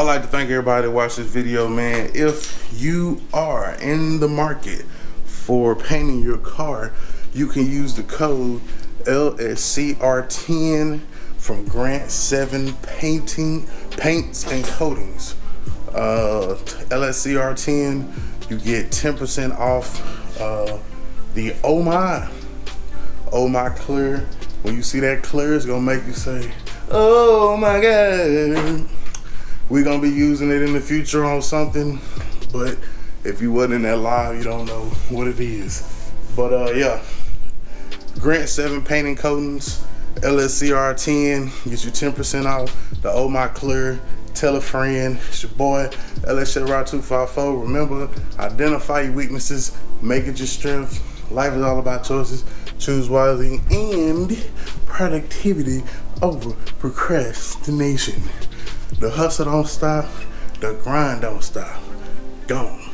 like to thank everybody that watched this video, man. If you are in the market for painting your car, you can use the code LSCR10 from Grant 7 Paints and Coatings. LSCR10, you get 10% off the Oh My Clear. When you see that clear, it's gonna make you say, oh my God. We're gonna be using it in the future on something, but if you wasn't in that live, you don't know what it is. But yeah, Grant 7 Painting Coatings, LSCR10, get you 10% off the Oh My Clear. Tell a friend. It's your boy, LSCR254. Remember, identify your weaknesses, make it your strength. Life is all about choices. Choose wisely and productivity over procrastination. The hustle don't stop, the grind don't stop. Gone.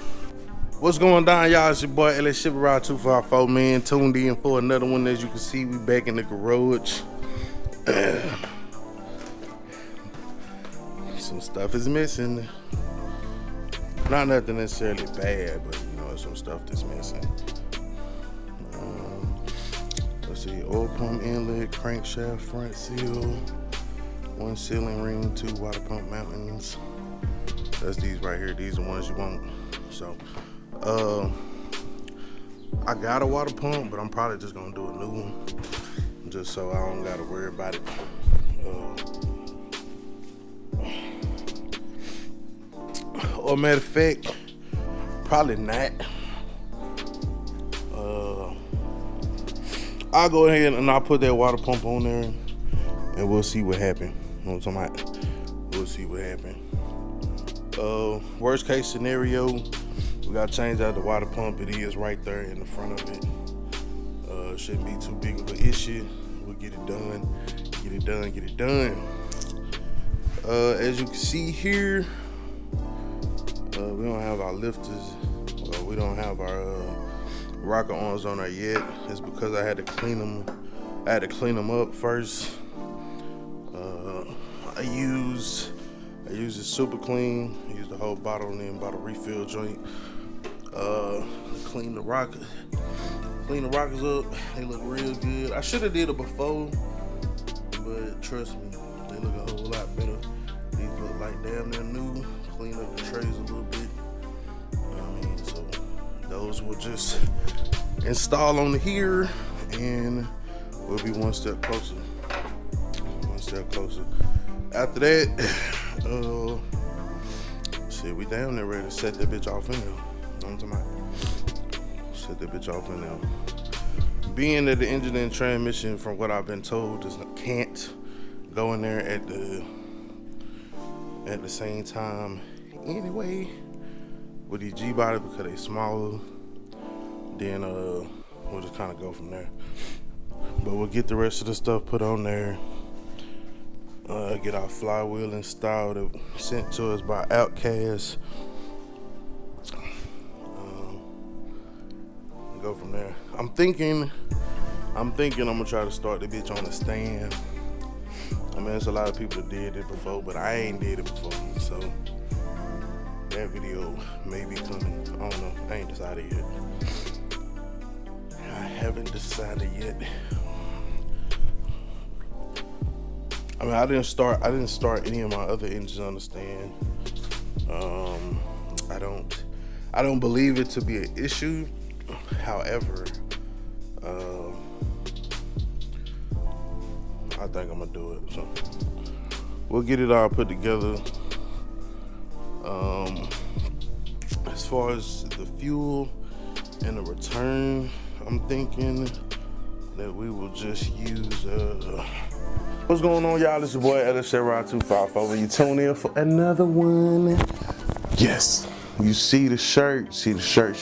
What's going down, y'all? It's your boy LSCR254, man. Tuned in for another one. As you can see, we back in the garage. Some stuff is missing. Not nothing necessarily bad, but you know, some stuff that's missing. Let's see, oil pump inlet, crankshaft, front seal, one sealing ring, 2 water pump mountings. That's these right here. These are the ones you want. So, I got a water pump, but I'm probably just gonna do a new one, just so I don't gotta worry about it. Or matter of fact, probably not. I'll go ahead and I'll put that water pump on there, and we'll see what happens. You know what I'm talking about? We'll see what happens. Worst case scenario, we gotta change out the water pump. It is right there in the front of it. Shouldn't be too big of an issue. We'll get it done. Get it done. Get it done. As you can see here, we don't have our lifters. We don't have our rocker arms on there yet. It's because I had to clean them. I had to clean them up first. I used it super clean. I used the whole bottle and then bottle refill joint. Clean the rockers up. They look real good. I should have did it before, but trust me, they look a whole lot better. These look like damn near new. Clean up the trays a little bit. You know what I mean? So those will just install on here, and we'll be one step closer. One step closer. After that, shit, we down there ready to set that bitch off in there. You know what I'm talking about? Set that bitch off in there. Being that the engine and transmission, from what I've been told, can't go in there at the same time anyway with these G-body, because they smaller. Then we'll just kind of go from there. But we'll get the rest of the stuff put on there. Get our flywheel installed, sent to us by Outcast. Go from there. I'm thinking I'm gonna try to start the bitch on a stand. I mean, there's a lot of people that did it before, but I ain't did it before, so that video may be coming. I don't know. I ain't decided yet. I haven't decided yet. I mean, I didn't start any of my other engines on the stand. I don't believe it to be an issue. However, I think I'm gonna do it. So we'll get it all put together. As far as the fuel and the return, I'm thinking that we will just use what's going on, y'all? It's your boy LSCR254. You tune in for another one. Yes, you see the shirt, see the shirt.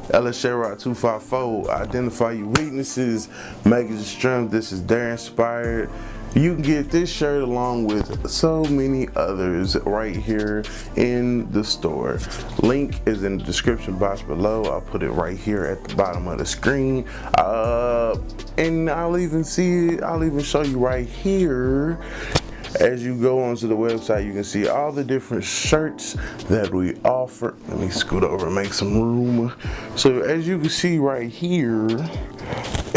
LSCR254. Identify your weaknesses, make it your strength. This is Dare Inspired. You can get this shirt along with so many others right here in the store. Link is in the description box below. I'll put it right here at the bottom of the screen. And I'll even show you right here As you go onto the website, you can see all the different shirts that we offer. Let me scoot over and make some room. So as you can see right here,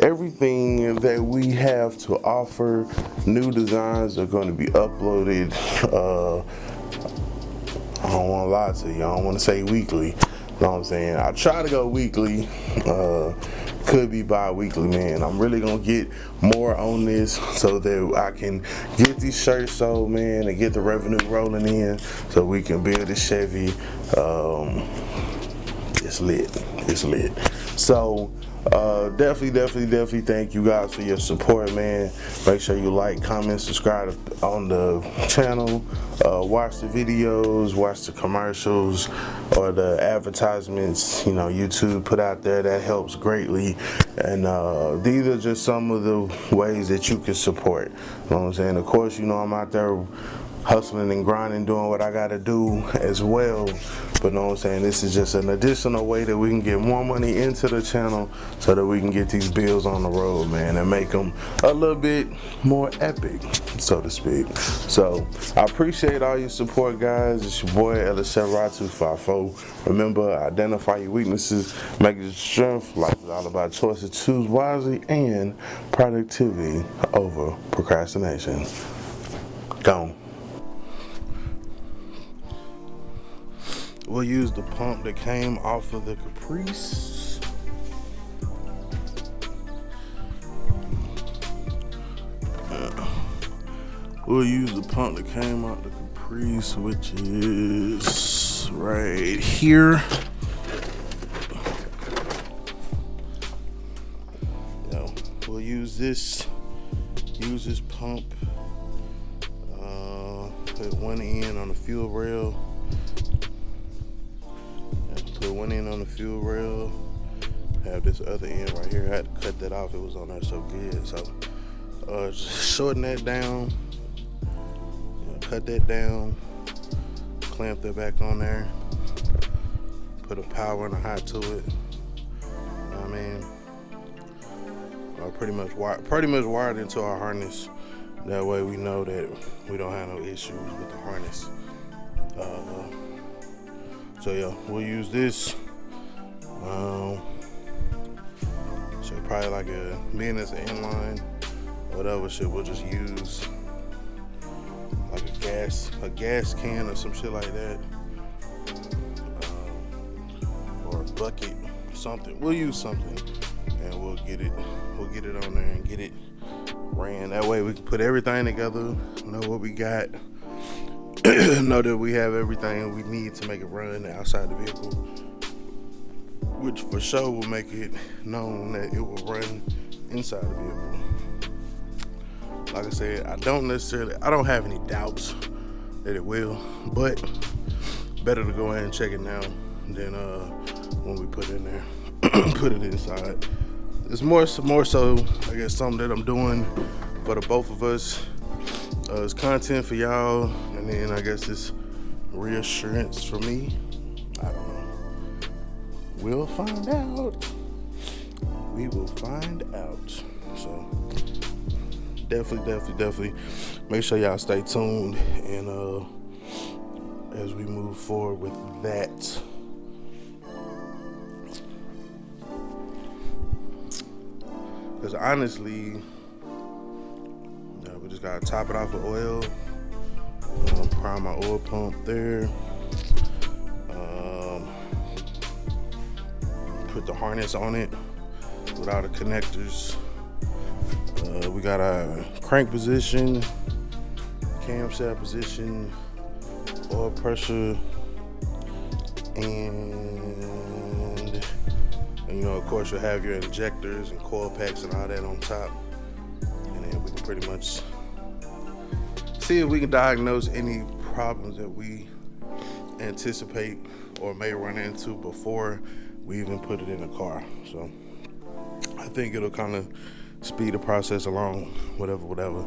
everything that we have to offer, new designs are going to be uploaded. I don't want to lie to you. I don't want to say weekly. You know what I'm saying? I try to go weekly. Could be bi-weekly, man. I'm really gonna get more on this so that I can get these shirts sold, man, and get the revenue rolling in so we can build this Chevy. It's lit. It's lit. So definitely thank you guys for your support, man. Make sure you like, comment, subscribe on the channel, watch the videos, watch the commercials or the advertisements, you know, YouTube put out there. That helps greatly. And these are just some of the ways that you can support. You know what I'm saying? Of course, you know, I'm out there hustling and grinding, doing what I gotta do as well. But know what I'm saying, this is just an additional way that we can get more money into the channel so that we can get these bills on the road, man, and make them a little bit more epic, so to speak. So I appreciate all your support, guys. It's your boy Elisha254. Remember, identify your weaknesses, make it your strength. Life is all about choices. Choose wisely and productivity over procrastination. Gone. We'll use the pump that came off of the Caprice. We'll use the pump that came out the Caprice, which is right here. We'll use this pump. Put one end on the fuel rail. Put one end on the fuel rail. Have this other end right here. I had to cut that off. It was on there so good. So just shorten that down. Cut that down. Clamp that back on there. Put a power and a hot to it. I mean, pretty much wired into our harness. That way we know that we don't have no issues with the harness. So yeah, we'll use this. So probably like being as an inline, whatever shit, we'll just use like a gas can or some shit like that, or a bucket, something. We'll use something, and we'll get it on there and get it ran. That way we can put everything together, know what we got. Know that we have everything we need to make it run outside the vehicle, which for sure will make it known that it will run inside the vehicle. Like I said, I don't have any doubts that it will, but better to go ahead and check it now than when we put it in there, put it inside. It's more so, I guess, something that I'm doing for the both of us. It's content for y'all, and then I guess it's reassurance for me. I don't know. We'll find out. We will find out. So definitely make sure y'all stay tuned, and as we move forward with that. Because honestly, we just gotta top it off with oil. Prime my oil pump there. Put the harness on it with all the connectors. We got our crank position, camshaft position, oil pressure, and you know, of course, you'll have your injectors and coil packs and all that on top. And then we can pretty much see if we can diagnose any problems that we anticipate or may run into before we even put it in the car. So I think it'll kind of speed the process along, whatever.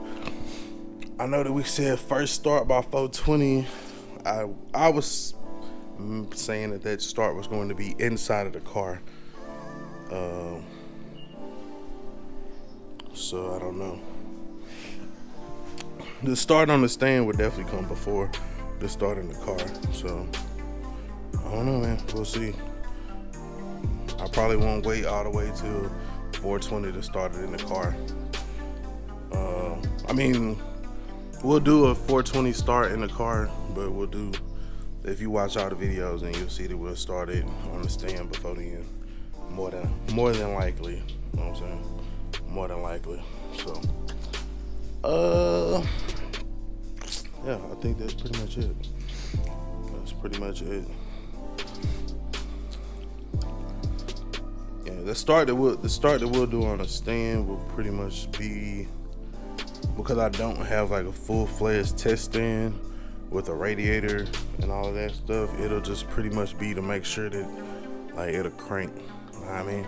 I know that we said first start by 420. I was saying that start was going to be inside of the car. So I don't know. the start on the stand would definitely come before the start in the car. So I don't know, man. We'll see. I probably won't wait all the way till 420 to start it in the car. I mean, we'll do a 420 start in the car, but we'll do, if you watch all the videos, then you'll see that we'll start it on the stand before the end. More than likely. You know what I'm saying? More than likely. So yeah, I think that's pretty much it. That's pretty much it. Yeah, the start that we'll do on the stand will pretty much be, because I don't have like a full-fledged test stand with a radiator and all of that stuff. It'll just pretty much be to make sure that like it'll crank. You know what I mean?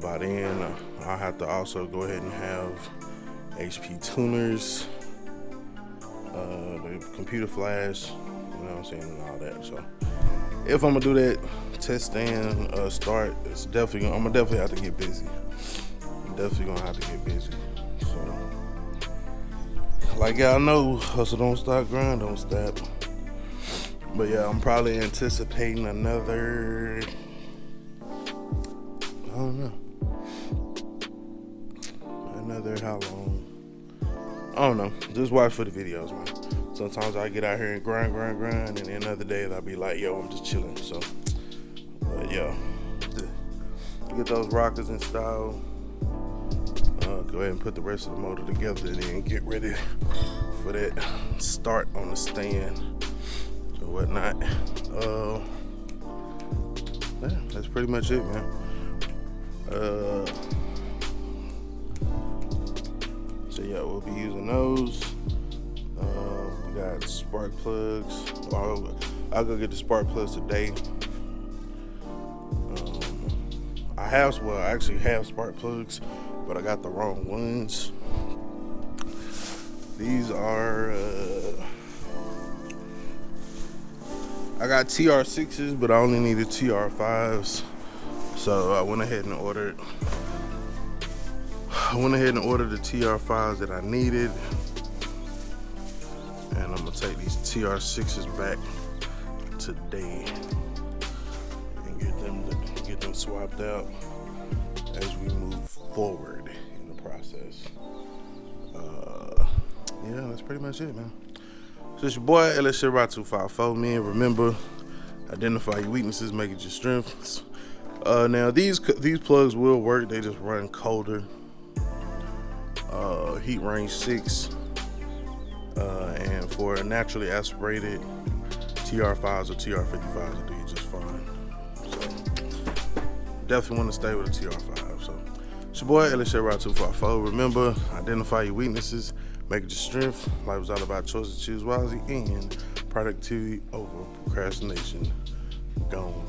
By then, I'll have to also go ahead and have HP tuners, the computer flash, you know what I'm saying, and all that. So if I'm gonna do that test stand start, I'm gonna definitely have to get busy. I'm definitely gonna have to get busy. So, like y'all know, hustle don't stop, grind don't stop. But yeah, I'm probably anticipating another, I don't know, another how long? I don't know. Just watch for the videos, man. Sometimes I get out here and grind, and then other days I'll be like, yo, I'm just chilling. So, but yeah, get those rockers installed. Go ahead and put the rest of the motor together, and then get ready for that start on the stand or whatnot. Yeah, that's pretty much it, man. So yeah, we'll be using those. We got spark plugs. I'll go get the spark plugs today. I actually have spark plugs, but I got the wrong ones. These are, I got TR6s, but I only needed TR5s. So I went ahead and ordered the TR5s that I needed. And I'm gonna take these TR6s back today and get them swapped out as we move forward in the process. Yeah, that's pretty much it, man. So it's your boy LSHit254, man. Remember, identify your weaknesses, make it your strengths. Now these plugs will work. They just run colder. Heat range 6. And for naturally aspirated TR5s or TR55s, will do you just fine. So definitely want to stay with a TR5. So it's your boy LSHit254. Remember, identify your weaknesses, make it your strength. Life is all about choices. Choose wisely, and productivity over procrastination. Gone.